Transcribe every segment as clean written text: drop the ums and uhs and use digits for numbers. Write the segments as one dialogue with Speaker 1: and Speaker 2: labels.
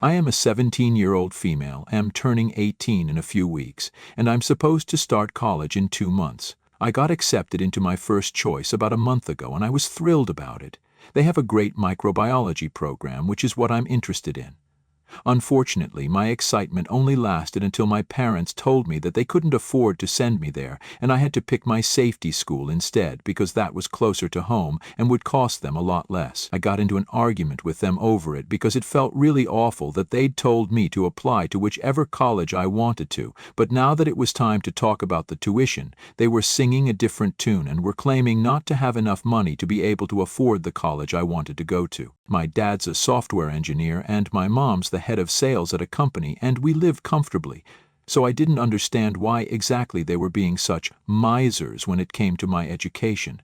Speaker 1: I am a 17-year-old female, am turning 18 in a few weeks, and I'm supposed to start college in 2 months. I got accepted into my first choice about a month ago, and I was thrilled about it. They have a great microbiology program, which is what I'm interested in. Unfortunately, my excitement only lasted until my parents told me that they couldn't afford to send me there, and I had to pick my safety school instead because that was closer to home and would cost them a lot less. I got into an argument with them over it because it felt really awful that they'd told me to apply to whichever college I wanted to, but now that it was time to talk about the tuition, they were singing a different tune and were claiming not to have enough money to be able to afford the college I wanted to go to. My dad's a software engineer and my mom's the head of sales at a company, and we live comfortably, so I didn't understand why exactly they were being such misers when it came to my education.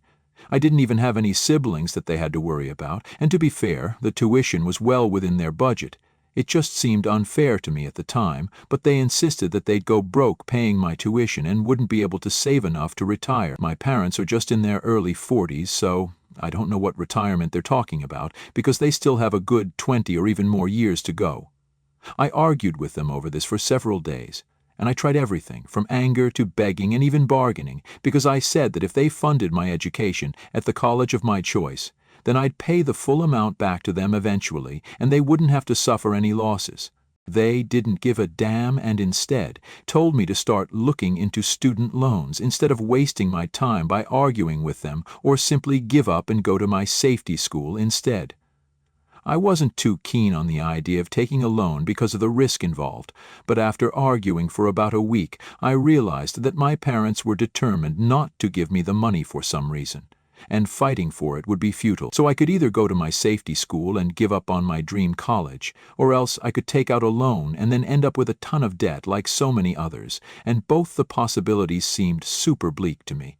Speaker 1: I didn't even have any siblings that they had to worry about, and to be fair, the tuition was well within their budget. It just seemed unfair to me at the time, but they insisted that they'd go broke paying my tuition and wouldn't be able to save enough to retire. My parents are just in their early 40s, so I don't know what retirement they're talking about, because they still have a good 20 or even more years to go. I argued with them over this for several days, and I tried everything, from anger to begging and even bargaining, because I said that if they funded my education at the college of my choice, then I'd pay the full amount back to them eventually, and they wouldn't have to suffer any losses. They didn't give a damn and instead told me to start looking into student loans instead of wasting my time by arguing with them, or simply give up and go to my safety school instead. I wasn't too keen on the idea of taking a loan because of the risk involved, but after arguing for about a week, I realized that my parents were determined not to give me the money for some reason, and fighting for it would be futile. So I could either go to my safety school and give up on my dream college, or else I could take out a loan and then end up with a ton of debt like so many others, and both the possibilities seemed super bleak to me.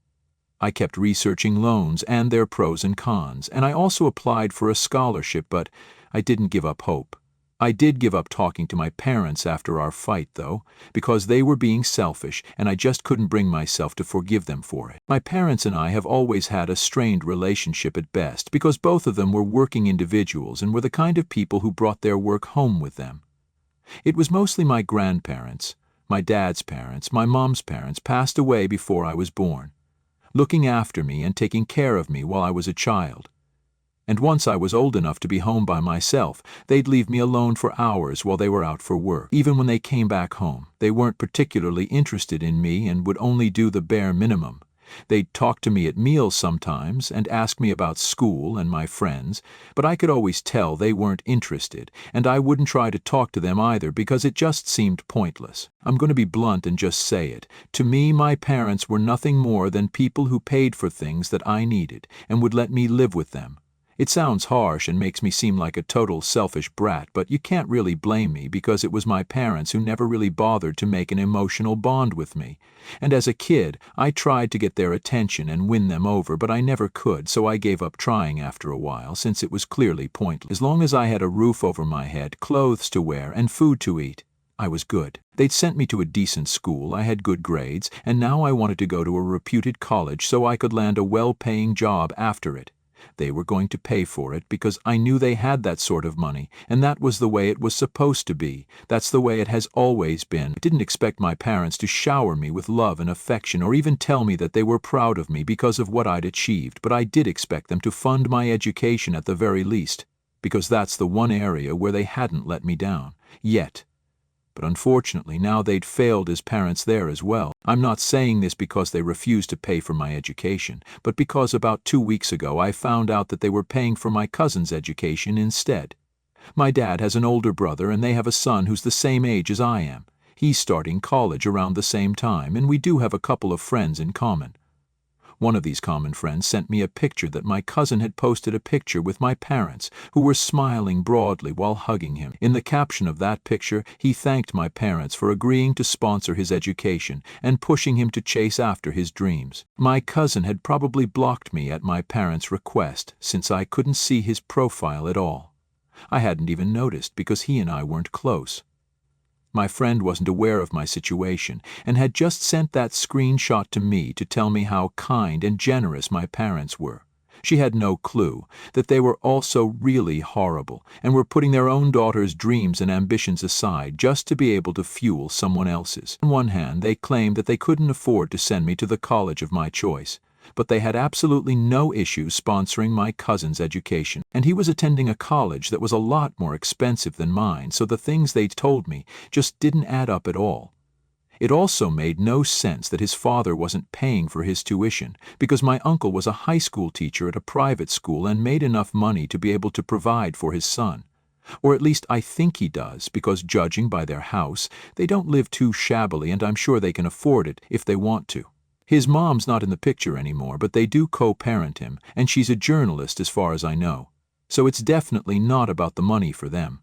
Speaker 1: I kept researching loans and their pros and cons, and I also applied for a scholarship, but I didn't give up hope. I did give up talking to my parents after our fight, though, because they were being selfish, and I just couldn't bring myself to forgive them for it. My parents and I have always had a strained relationship at best, because both of them were working individuals and were the kind of people who brought their work home with them. It was mostly my grandparents, my dad's parents, my mom's parents passed away before I was born, looking after me and taking care of me while I was a child. And once I was old enough to be home by myself, they'd leave me alone for hours while they were out for work. Even when they came back home, they weren't particularly interested in me and would only do the bare minimum. They'd talk to me at meals sometimes and ask me about school and my friends, but I could always tell they weren't interested, and I wouldn't try to talk to them either because it just seemed pointless. I'm going to be blunt and just say it. To me, my parents were nothing more than people who paid for things that I needed and would let me live with them. It sounds harsh and makes me seem like a total selfish brat, but you can't really blame me because it was my parents who never really bothered to make an emotional bond with me. And as a kid, I tried to get their attention and win them over, but I never could, so I gave up trying after a while, since it was clearly pointless. As long as I had a roof over my head, clothes to wear, and food to eat, I was good. They'd sent me to a decent school, I had good grades, and now I wanted to go to a reputed college so I could land a well-paying job after it. They were going to pay for it because I knew they had that sort of money, and that was the way it was supposed to be. That's the way it has always been. I didn't expect my parents to shower me with love and affection or even tell me that they were proud of me because of what I'd achieved, but I did expect them to fund my education at the very least, because that's the one area where they hadn't let me down, yet. But unfortunately, now they'd failed as parents there as well. I'm not saying this because they refused to pay for my education, but because about 2 weeks ago I found out that they were paying for my cousin's education instead. My dad has an older brother and they have a son who's the same age as I am. He's starting college around the same time, and we do have a couple of friends in common. One of these common friends sent me a picture that my cousin had posted a picture with my parents, who were smiling broadly while hugging him. In the caption of that picture, he thanked my parents for agreeing to sponsor his education and pushing him to chase after his dreams. My cousin had probably blocked me at my parents' request, since I couldn't see his profile at all. I hadn't even noticed because he and I weren't close. My friend wasn't aware of my situation and had just sent that screenshot to me to tell me how kind and generous my parents were. She had no clue that they were also really horrible and were putting their own daughter's dreams and ambitions aside just to be able to fuel someone else's. On one hand, they claimed that they couldn't afford to send me to the college of my choice, but they had absolutely no issue sponsoring my cousin's education, and he was attending a college that was a lot more expensive than mine, so the things they told me just didn't add up at all. It also made no sense that his father wasn't paying for his tuition, because my uncle was a high school teacher at a private school and made enough money to be able to provide for his son. Or at least I think he does, because judging by their house, they don't live too shabbily, and I'm sure they can afford it if they want to. His mom's not in the picture anymore, but they do co-parent him, and she's a journalist as far as I know. So it's definitely not about the money for them.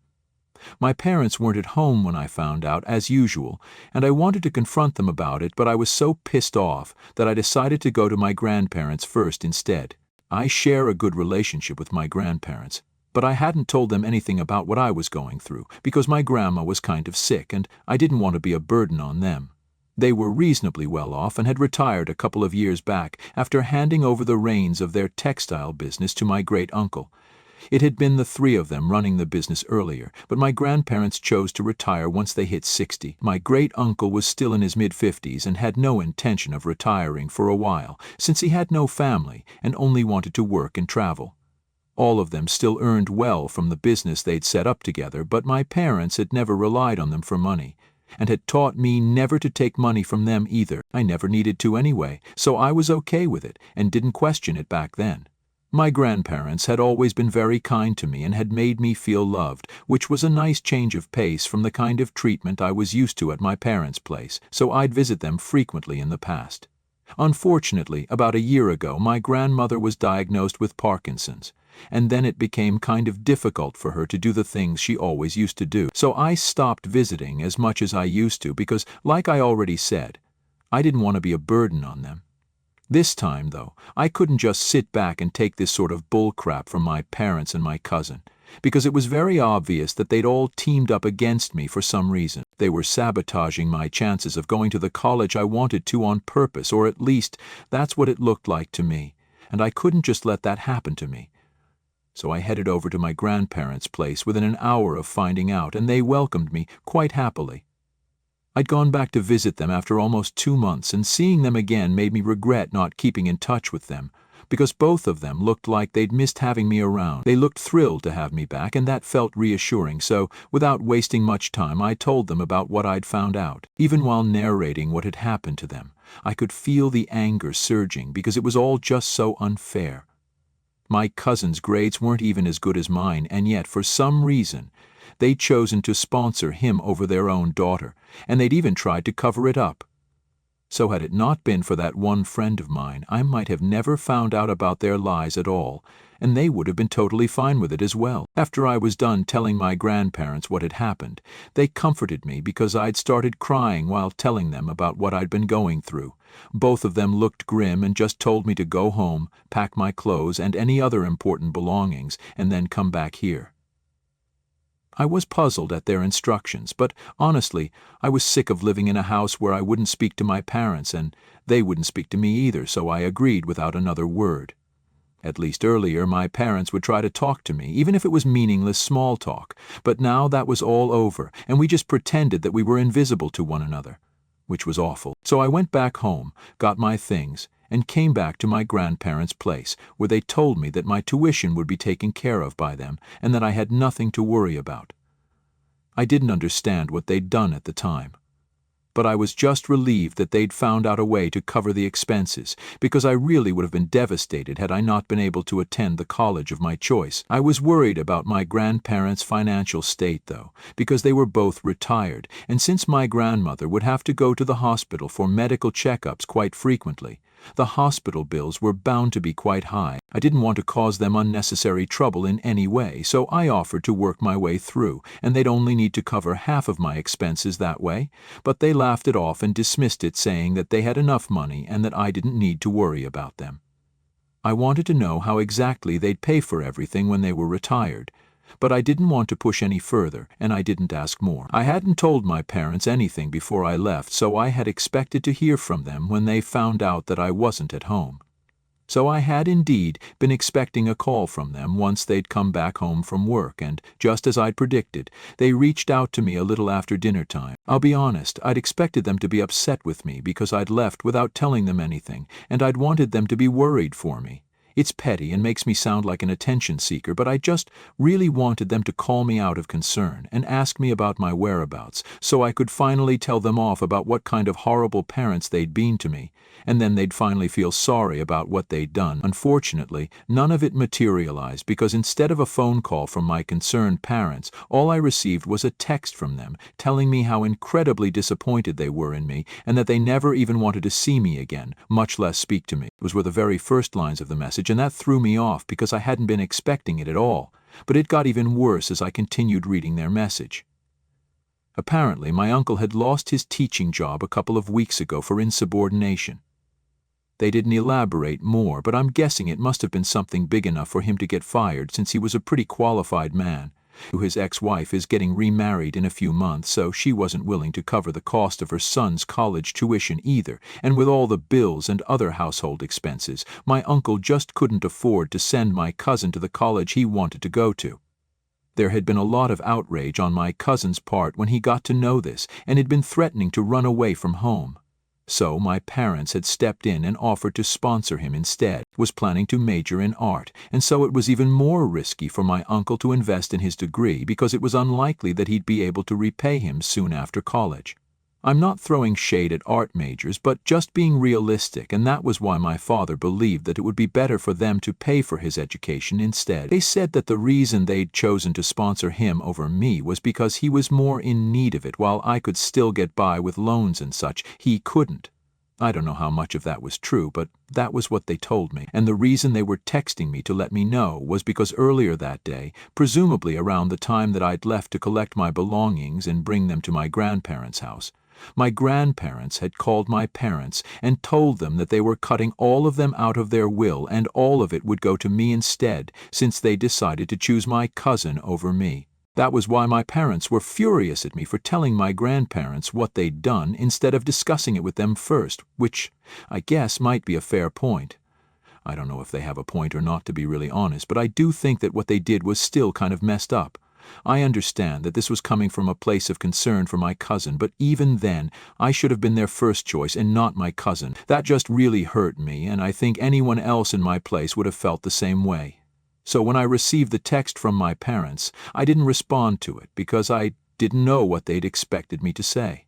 Speaker 1: My parents weren't at home when I found out, as usual, and I wanted to confront them about it, but I was so pissed off that I decided to go to my grandparents first instead. I share a good relationship with my grandparents, but I hadn't told them anything about what I was going through, because my grandma was kind of sick and I didn't want to be a burden on them. They were reasonably well off and had retired a couple of years back after handing over the reins of their textile business to my great-uncle. It had been the three of them running the business earlier, but my grandparents chose to retire once they hit 60. My great-uncle was still in his mid-50s and had no intention of retiring for a while, since he had no family and only wanted to work and travel. All of them still earned well from the business they'd set up together, but my parents had never relied on them for money, and had taught me never to take money from them either. I never needed to anyway, so I was okay with it and didn't question it back then. My grandparents had always been very kind to me and had made me feel loved, which was a nice change of pace from the kind of treatment I was used to at my parents' place, so I'd visit them frequently in the past. Unfortunately, about a year ago, my grandmother was diagnosed with Parkinson's, and then it became kind of difficult for her to do the things she always used to do. So I stopped visiting as much as I used to because, like I already said, I didn't want to be a burden on them. This time, though, I couldn't just sit back and take this sort of bullcrap from my parents and my cousin, because it was very obvious that they'd all teamed up against me for some reason. They were sabotaging my chances of going to the college I wanted to on purpose, or at least that's what it looked like to me, and I couldn't just let that happen to me. So I headed over to my grandparents' place within an hour of finding out, and they welcomed me quite happily. I'd gone back to visit them after almost 2 months, and seeing them again made me regret not keeping in touch with them, because both of them looked like they'd missed having me around. They looked thrilled to have me back, and that felt reassuring, so without wasting much time I told them about what I'd found out. Even while narrating what had happened to them, I could feel the anger surging because it was all just so unfair. My cousin's grades weren't even as good as mine, and yet, for some reason, they'd chosen to sponsor him over their own daughter, and they'd even tried to cover it up. So had it not been for that one friend of mine, I might have never found out about their lies at all, and they would have been totally fine with it as well. After I was done telling my grandparents what had happened, they comforted me because I'd started crying while telling them about what I'd been going through. Both of them looked grim and just told me to go home, pack my clothes and any other important belongings, and then come back here. I was puzzled at their instructions, but honestly, I was sick of living in a house where I wouldn't speak to my parents, and they wouldn't speak to me either, so I agreed without another word. At least earlier, my parents would try to talk to me, even if it was meaningless small talk, but now that was all over, and we just pretended that we were invisible to one another, which was awful. So I went back home, got my things, and came back to my grandparents' place, where they told me that my tuition would be taken care of by them and that I had nothing to worry about. I didn't understand what they'd done at the time, but I was just relieved that they'd found out a way to cover the expenses, because I really would have been devastated had I not been able to attend the college of my choice. I was worried about my grandparents' financial state, though, because they were both retired, and since my grandmother would have to go to the hospital for medical checkups quite frequently, the hospital bills were bound to be quite high. I didn't want to cause them unnecessary trouble in any way, so I offered to work my way through, and they'd only need to cover half of my expenses that way, but they laughed it off and dismissed it, saying that they had enough money and that I didn't need to worry about them. I wanted to know how exactly they'd pay for everything when they were retired, but I didn't want to push any further, and I didn't ask more. I hadn't told my parents anything before I left, so I had expected to hear from them when they found out that I wasn't at home. So I had indeed been expecting a call from them once they'd come back home from work, and just as I'd predicted, they reached out to me a little after dinner time. I'll be honest, I'd expected them to be upset with me because I'd left without telling them anything, and I'd wanted them to be worried for me. It's petty and makes me sound like an attention seeker, but I just really wanted them to call me out of concern and ask me about my whereabouts so I could finally tell them off about what kind of horrible parents they'd been to me, and then they'd finally feel sorry about what they'd done. Unfortunately, none of it materialized because instead of a phone call from my concerned parents, all I received was a text from them telling me how incredibly disappointed they were in me and that they never even wanted to see me again, much less speak to me. Those were the very first lines of the message, and that threw me off because I hadn't been expecting it at all. But it got even worse as I continued reading their message. Apparently, my uncle had lost his teaching job a couple of weeks ago for insubordination. They didn't elaborate more, but I'm guessing it must have been something big enough for him to get fired since he was a pretty qualified man. His ex-wife is getting remarried in a few months, so she wasn't willing to cover the cost of her son's college tuition either, and with all the bills and other household expenses, my uncle just couldn't afford to send my cousin to the college he wanted to go to. There had been a lot of outrage on my cousin's part when he got to know this, and had been threatening to run away from home. So my parents had stepped in and offered to sponsor him instead. Was planning to major in art, and so it was even more risky for my uncle to invest in his degree because it was unlikely that he'd be able to repay him soon after college. I'm not throwing shade at art majors, but just being realistic, and that was why my father believed that it would be better for them to pay for his education instead. They said that the reason they'd chosen to sponsor him over me was because he was more in need of it. While I could still get by with loans and such, he couldn't. I don't know how much of that was true, but that was what they told me, and the reason they were texting me to let me know was because earlier that day, presumably around the time that I'd left to collect my belongings and bring them to my grandparents' house, my grandparents had called my parents and told them that they were cutting all of them out of their will and all of it would go to me instead, since they decided to choose my cousin over me. That was why my parents were furious at me for telling my grandparents what they'd done instead of discussing it with them first, which I guess might be a fair point. I don't know if they have a point or not, to be really honest, but I do think that what they did was still kind of messed up. I understand that this was coming from a place of concern for my cousin, but even then, I should have been their first choice and not my cousin. That just really hurt me, and I think anyone else in my place would have felt the same way. So when I received the text from my parents, I didn't respond to it because I didn't know what they'd expected me to say.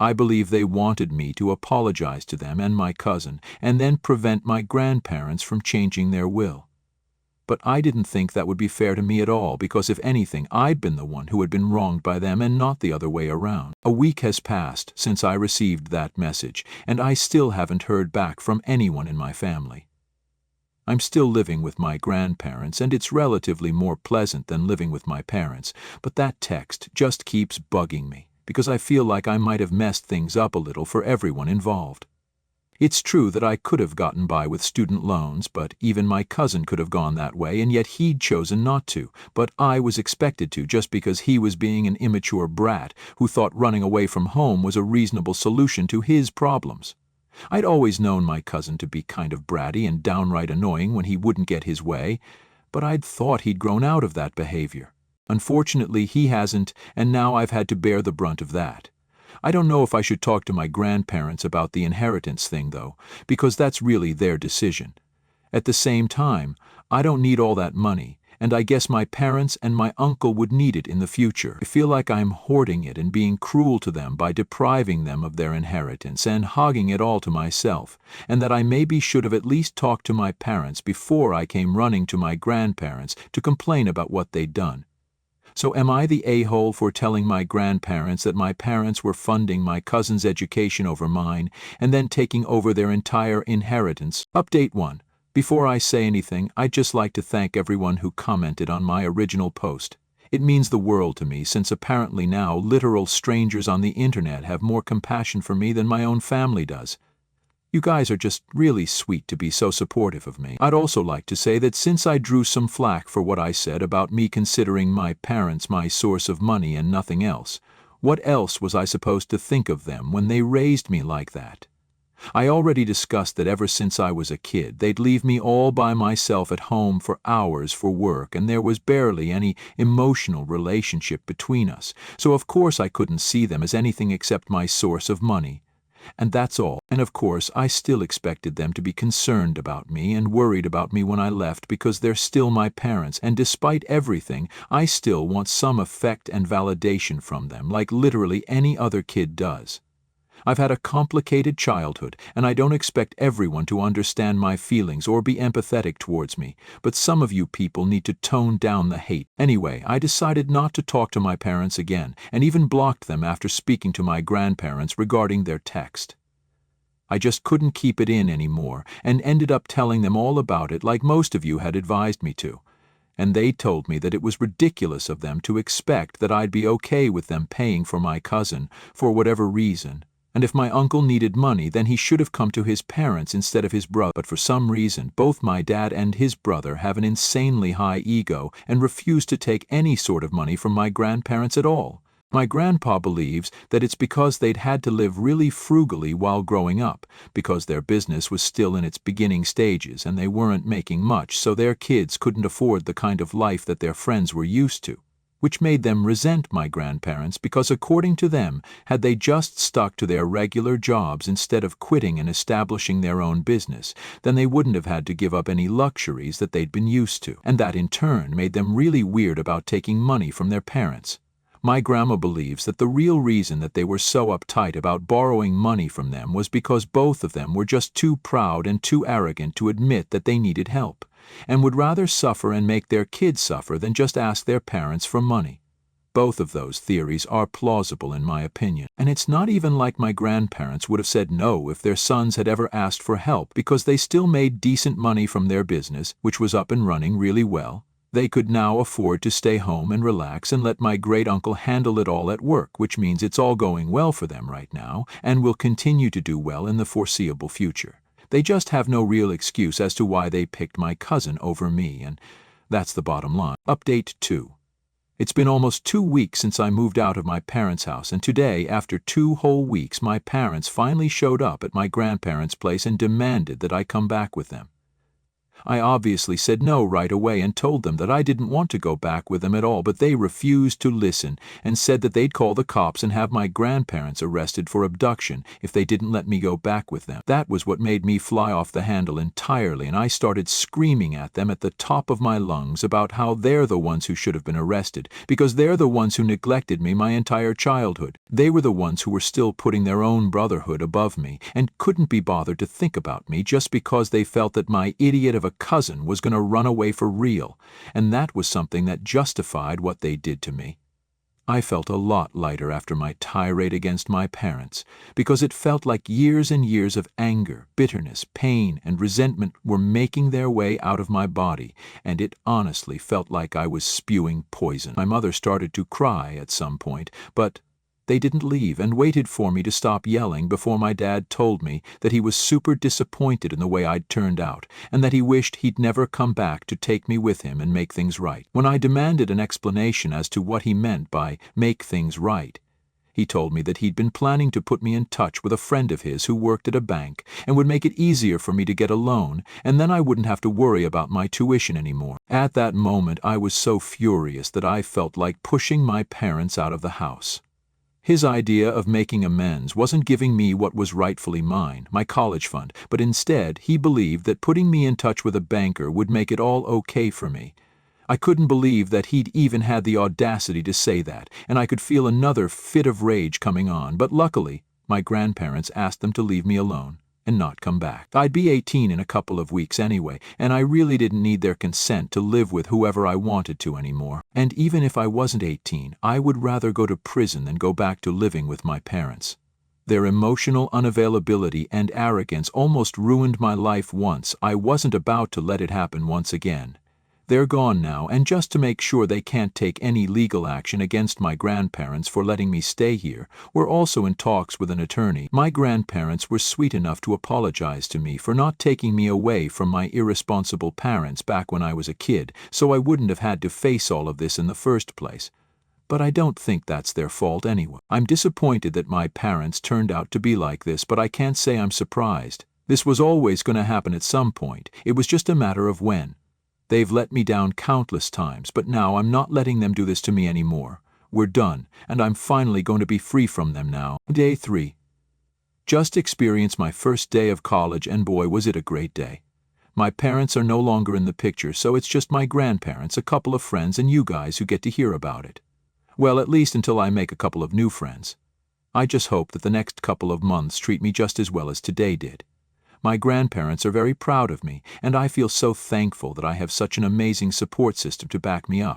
Speaker 1: I believe they wanted me to apologize to them and my cousin, and then prevent my grandparents from changing their will. But I didn't think that would be fair to me at all, because if anything, I'd been the one who had been wronged by them and not the other way around. A week has passed since I received that message, and I still haven't heard back from anyone in my family. I'm still living with my grandparents, and it's relatively more pleasant than living with my parents, but that text just keeps bugging me, because I feel like I might have messed things up a little for everyone involved. It's true that I could have gotten by with student loans, but even my cousin could have gone that way, and yet he'd chosen not to. But I was expected to, just because he was being an immature brat who thought running away from home was a reasonable solution to his problems. I'd always known my cousin to be kind of bratty and downright annoying when he wouldn't get his way, but I'd thought he'd grown out of that behavior. Unfortunately, he hasn't, and now I've had to bear the brunt of that. I don't know if I should talk to my grandparents about the inheritance thing, though, because that's really their decision. At the same time, I don't need all that money, and I guess my parents and my uncle would need it in the future. I feel like I'm hoarding it and being cruel to them by depriving them of their inheritance and hogging it all to myself, and that I maybe should have at least talked to my parents before I came running to my grandparents to complain about what they'd done. So am I the a-hole for telling my grandparents that my parents were funding my cousin's education over mine and then taking over their entire inheritance? Update 1. Before I say anything, I'd just like to thank everyone who commented on my original post. It means the world to me, since apparently now literal strangers on the internet have more compassion for me than my own family does. You guys are just really sweet to be so supportive of me. I'd also like to say that since I drew some flack for what I said about me considering my parents my source of money and nothing else, what else was I supposed to think of them when they raised me like that? I already discussed that ever since I was a kid, they'd leave me all by myself at home for hours for work, and there was barely any emotional relationship between us, so of course I couldn't see them as anything except my source of money. And that's all. And of course, I still expected them to be concerned about me and worried about me when I left because they're still my parents, and despite everything, I still want some affect and validation from them, like literally any other kid does. I've had a complicated childhood, and I don't expect everyone to understand my feelings or be empathetic towards me, but some of you people need to tone down the hate. Anyway, I decided not to talk to my parents again, and even blocked them after speaking to my grandparents regarding their text. I just couldn't keep it in anymore, and ended up telling them all about it like most of you had advised me to. And they told me that it was ridiculous of them to expect that I'd be okay with them paying for my cousin, for whatever reason. And if my uncle needed money, then he should have come to his parents instead of his brother. But for some reason, both my dad and his brother have an insanely high ego and refuse to take any sort of money from my grandparents at all. My grandpa believes that it's because they'd had to live really frugally while growing up, because their business was still in its beginning stages and they weren't making much, so their kids couldn't afford the kind of life that their friends were used to, which made them resent my grandparents because, according to them, had they just stuck to their regular jobs instead of quitting and establishing their own business, then they wouldn't have had to give up any luxuries that they'd been used to, and that in turn made them really weird about taking money from their parents. My grandma believes that the real reason that they were so uptight about borrowing money from them was because both of them were just too proud and too arrogant to admit that they needed help, and would rather suffer and make their kids suffer than just ask their parents for money. Both of those theories are plausible in my opinion, and it's not even like my grandparents would have said no if their sons had ever asked for help, because they still made decent money from their business, which was up and running really well. They could now afford to stay home and relax and let my great-uncle handle it all at work, which means it's all going well for them right now and will continue to do well in the foreseeable future. They just have no real excuse as to why they picked my cousin over me, and that's the bottom line. Update 2. It's been almost 2 weeks since I moved out of my parents' house, and today, after 2 whole weeks, my parents finally showed up at my grandparents' place and demanded that I come back with them. I obviously said no right away and told them that I didn't want to go back with them at all, but they refused to listen and said that they'd call the cops and have my grandparents arrested for abduction if they didn't let me go back with them. That was what made me fly off the handle entirely, and I started screaming at them at the top of my lungs about how they're the ones who should have been arrested, because they're the ones who neglected me my entire childhood. They were the ones who were still putting their own brotherhood above me and couldn't be bothered to think about me just because they felt that my idiot of a cousin was going to run away for real, and that was something that justified what they did to me. I felt a lot lighter after my tirade against my parents, because it felt like years and years of anger, bitterness, pain, and resentment were making their way out of my body, and it honestly felt like I was spewing poison. My mother started to cry at some point, but they didn't leave and waited for me to stop yelling before my dad told me that he was super disappointed in the way I'd turned out and that he wished he'd never come back to take me with him and make things right. When I demanded an explanation as to what he meant by make things right, he told me that he'd been planning to put me in touch with a friend of his who worked at a bank and would make it easier for me to get a loan, and then I wouldn't have to worry about my tuition anymore. At that moment, I was so furious that I felt like pushing my parents out of the house. His idea of making amends wasn't giving me what was rightfully mine, my college fund, but instead he believed that putting me in touch with a banker would make it all okay for me. I couldn't believe that he'd even had the audacity to say that, and I could feel another fit of rage coming on, but luckily, my grandparents asked them to leave me alone and not come back. I'd be 18 in a couple of weeks anyway, and I really didn't need their consent to live with whoever I wanted to anymore. And even if I wasn't 18, I would rather go to prison than go back to living with my parents. Their emotional unavailability and arrogance almost ruined my life once. I wasn't about to let it happen once again. They're gone now, and just to make sure they can't take any legal action against my grandparents for letting me stay here, we're also in talks with an attorney. My grandparents were sweet enough to apologize to me for not taking me away from my irresponsible parents back when I was a kid, so I wouldn't have had to face all of this in the first place. But I don't think that's their fault anyway. I'm disappointed that my parents turned out to be like this, but I can't say I'm surprised. This was always going to happen at some point. It was just a matter of when. They've let me down countless times, but now I'm not letting them do this to me anymore. We're done, and I'm finally going to be free from them now. Day 3. Just experienced my first day of college, and boy was it a great day. My parents are no longer in the picture, so it's just my grandparents, a couple of friends, and you guys who get to hear about it. Well, at least until I make a couple of new friends. I just hope that the next couple of months treat me just as well as today did. My grandparents are very proud of me, and I feel so thankful that I have such an amazing support system to back me up.